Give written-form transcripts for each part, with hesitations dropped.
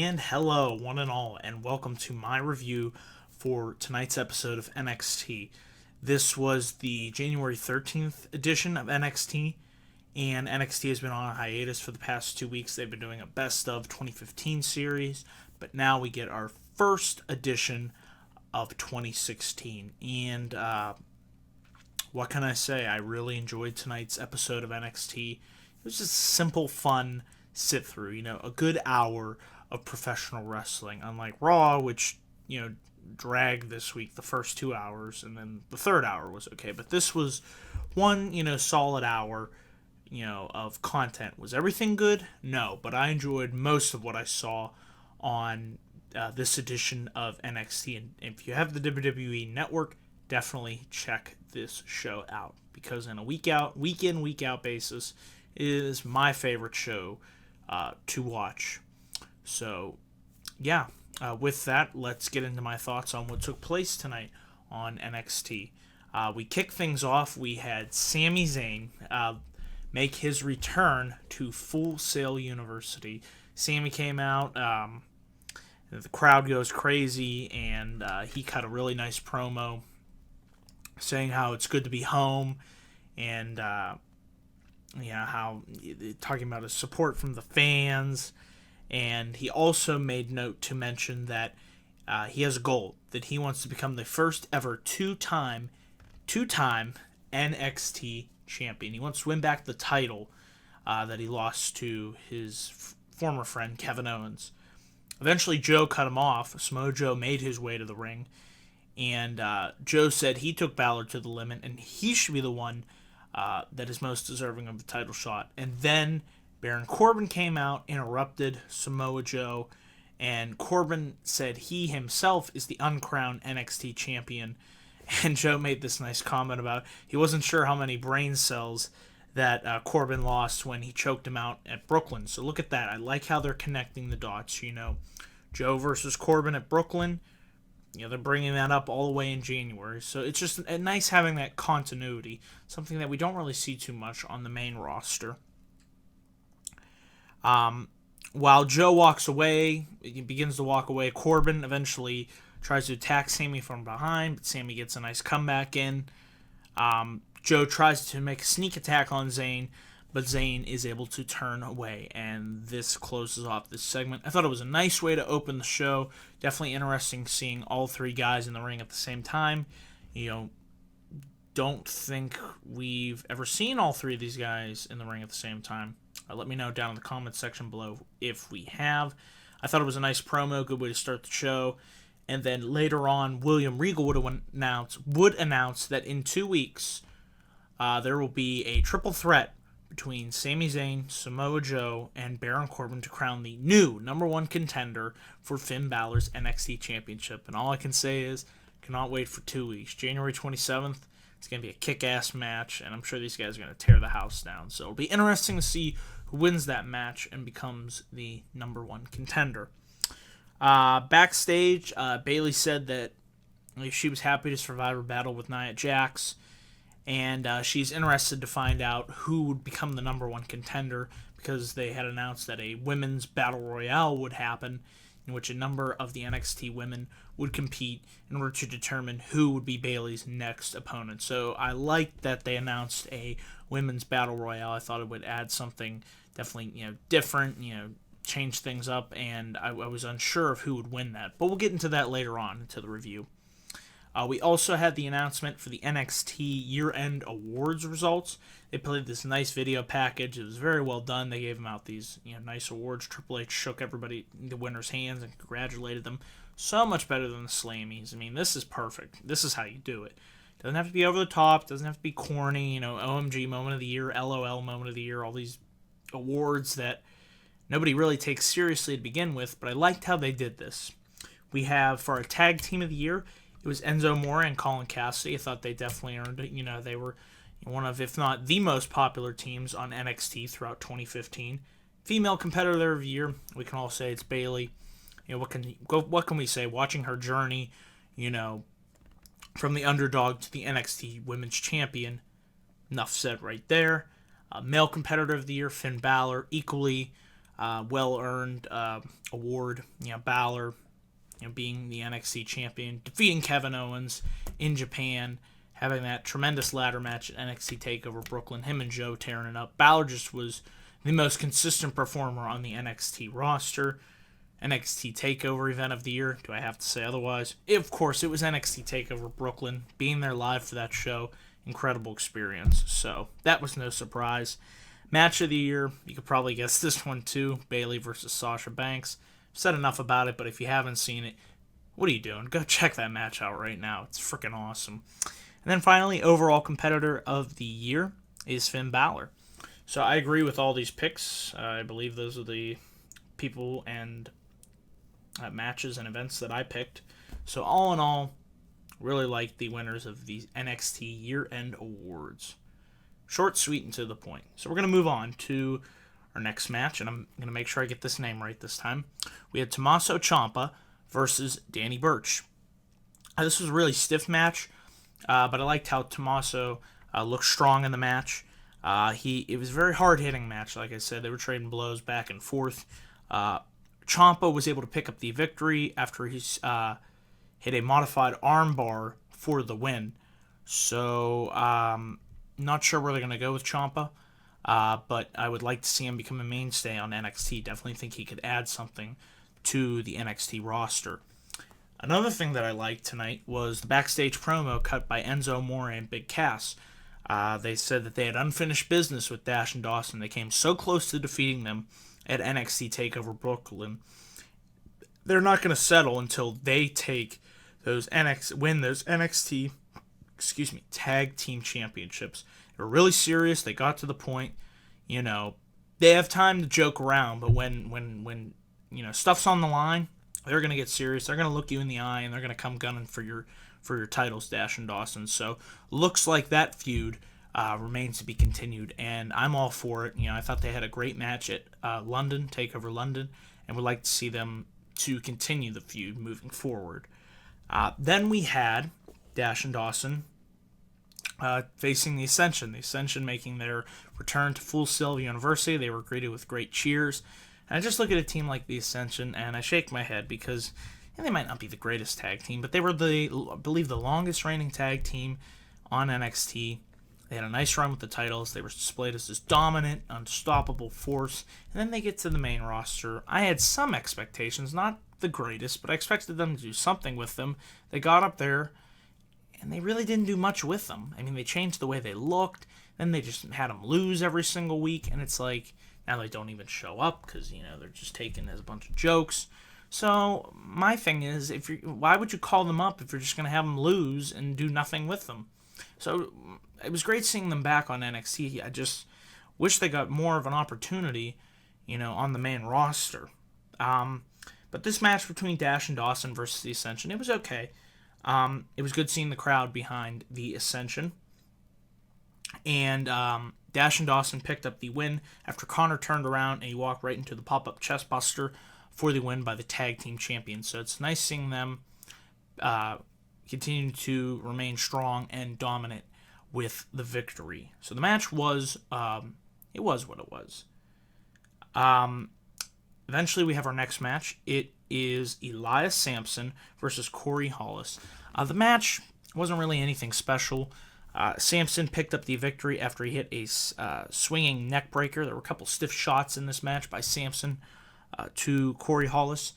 And hello, one and all, and welcome to my review for tonight's episode of NXT. This was the January 13th edition of NXT, and NXT has been on a hiatus for the past 2 weeks. They've been doing a best of 2015 series, but now we get our first edition of 2016. And what can I say? I really enjoyed tonight's episode of NXT. It was just simple, fun sit through, a good hour of professional wrestling, unlike Raw, which, dragged this week the first 2 hours, and then the third hour was okay. But this was one, solid hour, of content. Was everything good? No, but I enjoyed most of what I saw on this edition of NXT. And if you have the WWE Network, definitely check this show out, because in a week in, week out basis, it is my favorite show to watch. So, yeah, with that, let's get into my thoughts on what took place tonight on NXT. We kicked things off. We had Sami Zayn make his return to Full Sail University. Sami came out, the crowd goes crazy, and he cut a really nice promo saying how it's good to be home, and how talking about his support from the fans. And he also made note to mention that he has a goal, that he wants to become the first ever two-time NXT champion. He wants to win back the title that he lost to his former friend Kevin Owens. Eventually, Joe cut him off. Samoa Joe made his way to the ring, and Joe said he took Balor to the limit, and he should be the one that is most deserving of the title shot. And then Baron Corbin came out, interrupted Samoa Joe, and Corbin said he himself is the uncrowned NXT champion. And Joe made this nice comment about he wasn't sure how many brain cells that Corbin lost when he choked him out at Brooklyn. So look at that. I like how they're connecting the dots. Joe versus Corbin at Brooklyn. They're bringing that up all the way in January. So it's just nice having that continuity, something that we don't really see too much on the main roster. While Joe walks away, he begins to walk away, Corbin eventually tries to attack Sami from behind, but Sami gets a nice comeback in. Joe tries to make a sneak attack on Zayn, but Zayn is able to turn away, and this closes off this segment. I thought it was a nice way to open the show. Definitely interesting seeing all three guys in the ring at the same time. Don't think we've ever seen all three of these guys in the ring at the same time. Let me know down in the comments section below if we have. I thought it was a nice promo, good way to start the show. And then later on, William Regal would announce that in 2 weeks, there will be a triple threat between Sami Zayn, Samoa Joe, and Baron Corbin to crown the new number one contender for Finn Balor's NXT Championship. And all I can say is, cannot wait for 2 weeks. January 27th, it's going to be a kick-ass match, and I'm sure these guys are going to tear the house down. So it'll be interesting to see who wins that match and becomes the number one contender. Backstage, Bayley said that she was happy to survive her battle with Nia Jax, and she's interested to find out who would become the number one contender, because they had announced that a women's battle royale would happen, in which a number of the NXT women would compete in order to determine who would be Bayley's next opponent. So I liked that they announced a women's battle royale. I thought it would add something definitely different, change things up, and I was unsure of who would win that. But we'll get into that later on into the review. We also had the announcement for the NXT year-end awards results. They played this nice video package. It was very well done. They gave them out these nice awards. Triple H shook the winners' hands and congratulated them. So much better than the Slammies. I mean, this is perfect. This is how you do it. Doesn't have to be over the top. Doesn't have to be corny. OMG Moment of the Year, LOL Moment of the Year, all these awards that nobody really takes seriously to begin with, but I liked how they did this. We have, for our Tag Team of the Year, it was Enzo Amore and Colin Cassidy. I thought they definitely earned it. They were one of, if not the most popular teams on NXT throughout 2015. Female Competitor of the Year, we can all say it's Bayley. What can we say? Watching her journey, from the underdog to the NXT Women's Champion. Enough said right there. Male Competitor of the Year, Finn Balor, equally well-earned award. Balor, being the NXT champion, defeating Kevin Owens in Japan, having that tremendous ladder match at NXT TakeOver Brooklyn, him and Joe tearing it up. Balor just was the most consistent performer on the NXT roster. NXT TakeOver event of the year. Do I have to say otherwise? Of course, it was NXT TakeOver Brooklyn. Being there live for that show, incredible experience. So that was no surprise. Match of the year, you could probably guess this one too. Bayley versus Sasha Banks. I've said enough about it, but if you haven't seen it, what are you doing? Go check that match out right now. It's freaking awesome. And then finally, overall competitor of the year is Finn Balor. So I agree with all these picks. I believe those are the people and matches and events that I picked. So all in all, really like the winners of the NXT year-end awards. Short, sweet, and to the point. So we're going to move on to our next match, and I'm going to make sure I get this name right this time. We had Tommaso Ciampa versus Danny Burch. This was a really stiff match, but I liked how Tommaso looked strong in the match. It was a very hard-hitting match, like I said. They were trading blows back and forth. Ciampa was able to pick up the victory after he hit a modified armbar for the win. So, not sure where they're going to go with Ciampa, but I would like to see him become a mainstay on NXT. Definitely think he could add something to the NXT roster. Another thing that I liked tonight was the backstage promo cut by Enzo Amore and Big Cass. They said that they had unfinished business with Dash and Dawson. They came so close to defeating them at NXT TakeOver Brooklyn. They're not going to settle until they win those NXT tag team championships. They're really serious. They got to the point. They have time to joke around, but when stuff's on the line, they're going to get serious. They're going to look you in the eye, and they're going to come gunning for your titles, Dash and Dawson. So looks like that feud remains to be continued, and I'm all for it. I thought they had a great match at London, TakeOver London, and would like to see them to continue the feud moving forward. Then we had Dash and Dawson facing the Ascension. The Ascension making their return to Full Sail University. They were greeted with great cheers. And I just look at a team like the Ascension, and I shake my head because they might not be the greatest tag team, but they were I believe the longest reigning tag team on NXT. They had a nice run with the titles. They were displayed as this dominant, unstoppable force. And then they get to the main roster. I had some expectations, not the greatest, but I expected them to do something with them. They got up there, and they really didn't do much with them. I mean, they changed the way they looked. Then they just had them lose every single week. And it's like, now they don't even show up because, they're just taken as a bunch of jokes. So my thing is, why would you call them up if you're just going to have them lose and do nothing with them? So it was great seeing them back on NXT. I just wish they got more of an opportunity, on the main roster. But this match between Dash and Dawson versus the Ascension, it was okay. It was good seeing the crowd behind the Ascension. And Dash and Dawson picked up the win after Connor turned around and he walked right into the pop-up chest buster for the win by the tag team champions. So it's nice seeing them continue to remain strong and dominant with the victory. So the match was, it was what it was. Eventually we have our next match. It is Elias Sampson versus Corey Hollis. The match wasn't really anything special. Sampson picked up the victory after he hit a swinging neck breaker. There were a couple stiff shots in this match by Sampson to Corey Hollis.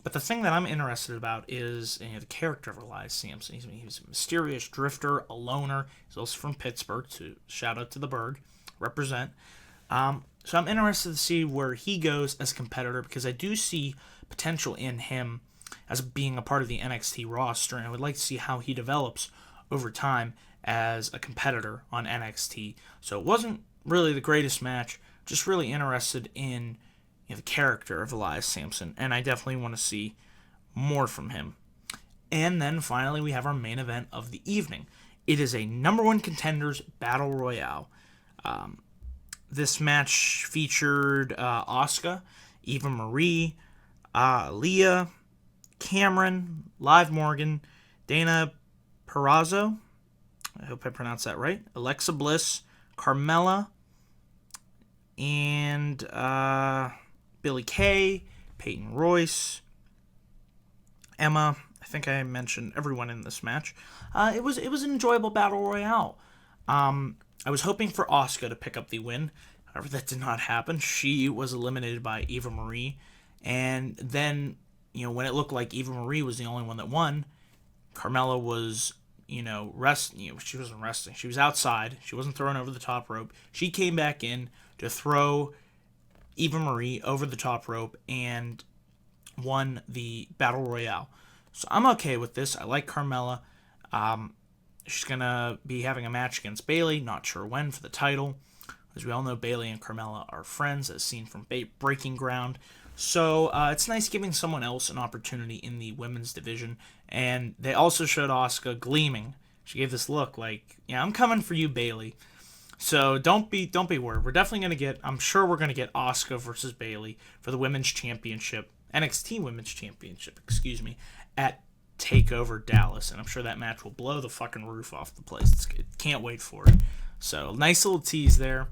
But the thing that I'm interested about is the character of Elias Sampson. He's a mysterious drifter, a loner. He's also from Pittsburgh. Shout out to the Bird. Represent. So I'm interested to see where he goes as a competitor because I do see potential in him as being a part of the NXT roster, and I would like to see how he develops over time as a competitor on NXT. So it wasn't really the greatest match, just really interested in the character of Elias Sampson, and I definitely want to see more from him. And then finally we have our main event of the evening. It is a number one contenders battle royale. This match featured Asuka, Eva Marie, Leah, Cameron, Liv Morgan, Dana Purrazzo, I hope I pronounced that right, Alexa Bliss, Carmella, and Billie Kay, Peyton Royce, Emma. I think I mentioned everyone in this match. It was an enjoyable battle royale. I was hoping for Asuka to pick up the win. However, that did not happen. She was eliminated by Eva Marie. And then, when it looked like Eva Marie was the only one that won, Carmella was, she wasn't resting. She was outside. She wasn't thrown over the top rope. She came back in to throw Eva Marie over the top rope and won the Battle Royale. So I'm okay with this. I like Carmella. She's going to be having a match against Bayley. Not sure when for the title. As we all know, Bayley and Carmella are friends, as seen from Breaking Ground. So it's nice giving someone else an opportunity in the women's division. And they also showed Asuka gleaming. She gave this look like, yeah, I'm coming for you, Bayley. So don't be worried. We're definitely going to I'm sure we're going to get Asuka versus Bayley for the women's championship, NXT women's championship, at TakeOver Dallas. And I'm sure that match will blow the fucking roof off the place. Can't wait for it. So nice little tease there.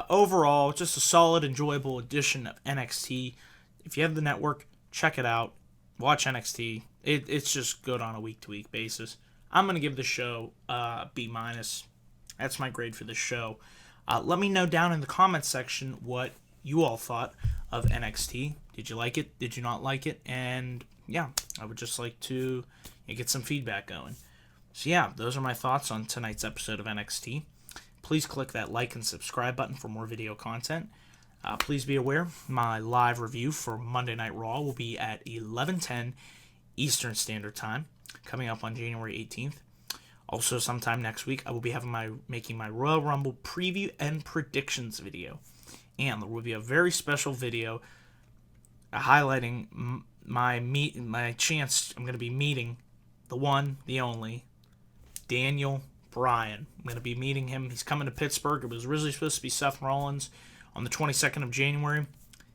Overall, just a solid, enjoyable edition of NXT. If you have the network, check it out. Watch NXT. It's just good on a week-to-week basis. I'm going to give the show B-. That's my grade for this show. Let me know down in the comments section what you all thought of NXT. Did you like it? Did you not like it? And yeah, I would just like to get some feedback going. So yeah, those are my thoughts on tonight's episode of NXT. Please click that like and subscribe button for more video content. Please be aware, my live review for Monday Night Raw will be at 11:10 Eastern Standard Time, coming up on January 18th. Also, sometime next week, I will be making my Royal Rumble preview and predictions video. And there will be a very special video highlighting my chance. I'm going to be meeting the one, the only, Daniel Bryan. I'm going to be meeting him. He's coming to Pittsburgh. It was originally supposed to be Seth Rollins on the 22nd of January.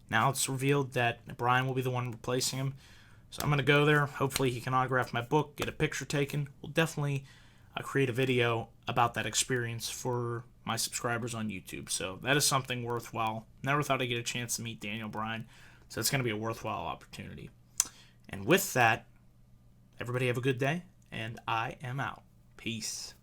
Now it's revealed that Bryan will be the one replacing him. So I'm going to go there. Hopefully he can autograph my book, get a picture taken. We'll definitely create a video about that experience for my subscribers on YouTube. So that is something worthwhile. Never thought I'd get a chance to meet Daniel Bryan. So it's going to be a worthwhile opportunity. And with that, everybody have a good day, and I am out. Peace.